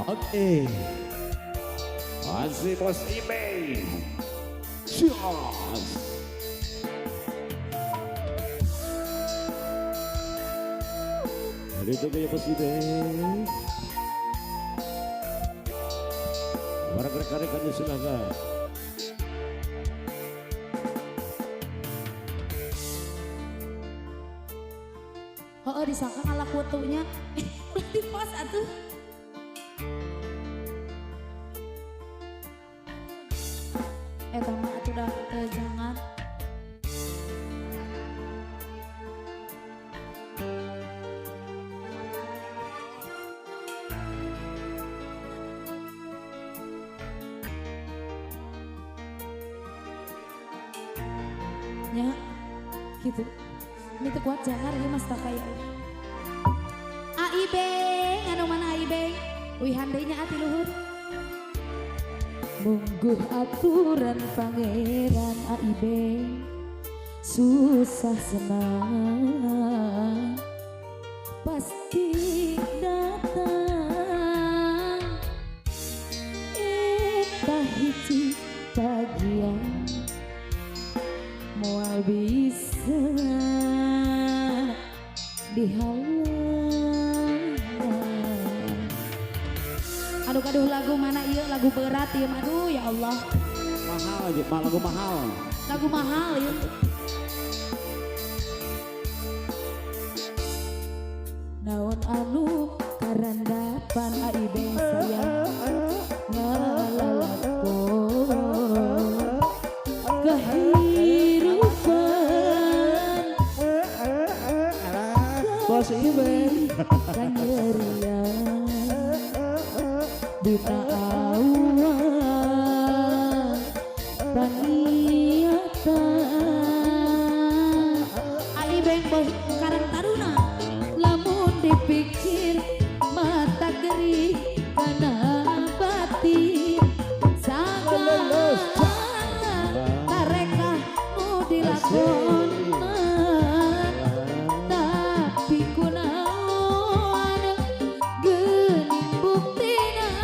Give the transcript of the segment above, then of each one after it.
Oke. Masih Bos Ibeng. Jos. Jadi coba ya Bos Ibeng. Para rekan-rekannya silakan. Oh, disangka ngalah fotonya. Di pos atuh. Mah atuh dah jangan. Ya, gitu. Ini tuh kuat jangan ya mas tak kayak. Aibeng, anu mana Aibeng? Wih handainya ati luhur. Mungguh aturan pangeran Aibeng, susah senang pasti datang. Eta hiji bagian moal bisa dihalang. Aduh kaduh lagu mana iya lagu berat ya aduh ya Allah. Mahal aja, lagu mahal. Lagu mahal ya. Naon anu karandapan Aibeng sayang ngalalakon kehidupan Bos Ibeng. Kanyerian dina awal paniatan Aibeng bos karang taruna lamun dipikir mata geri kana batin sagala tareka nu dilakon tapi kunaon geuning buktina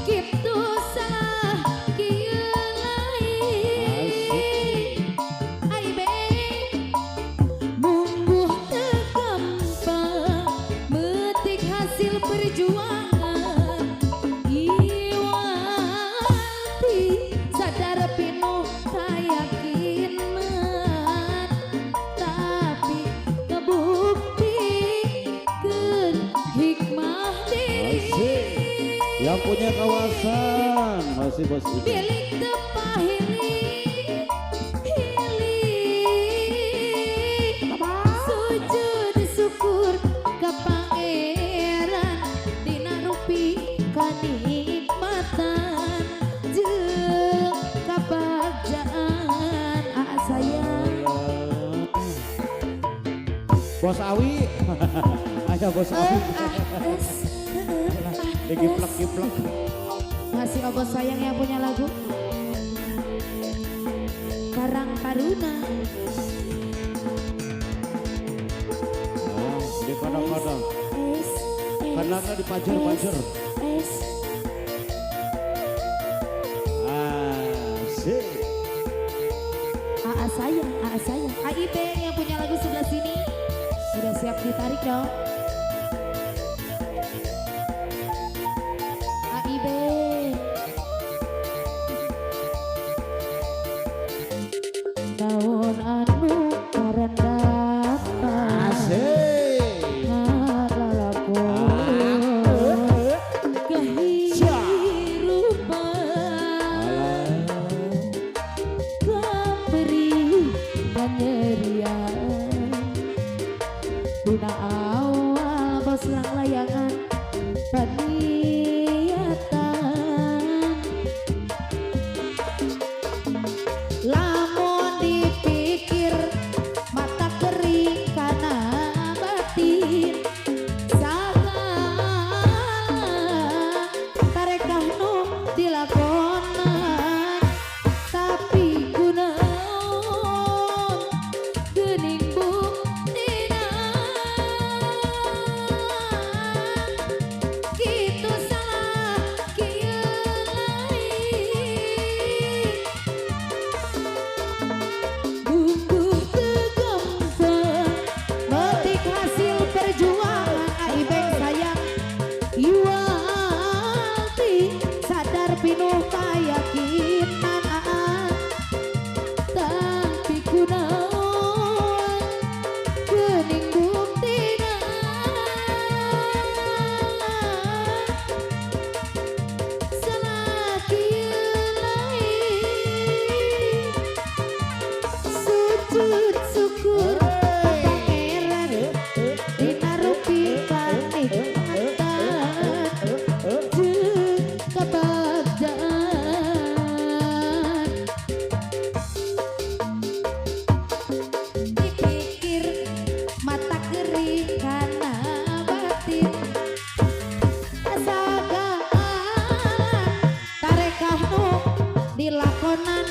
kitu salah kieu lain Aibeng mungguh teu gampang metik hasil perjuangan iwati sadar pinuh kayakinan tapi ngebuktikan hikmah diri Yang punya kawasan masih Bos Ibeng. bilik tepahili sujud syukur ka pangeran dina rupi kanikmatan jeung kabagjaan sayang. Bos Awi. Ayo Bos Awi. Digiplek-giplek. Masih obos sayang yang punya lagu Karang Taruna. Nah, di kadang-kadang. Kadangnya dipajar-pajar. Asik. Sayang, sayang. Aibeng yang punya lagu sebelah sini. Udah siap ditarik dong. Aibeng. Naon anu karandapan ngalalakon kehidupan pemberi dan nyerian dina awal bos lang layangan paniatan lamun dipilih sakitan tapi kunaon geuning buktina salakieu lain sujud syukur pangeran dina rupi panikmatan jeung kabagdaan dipikir mata kering kana batin asagaan tarekah nu dilakonan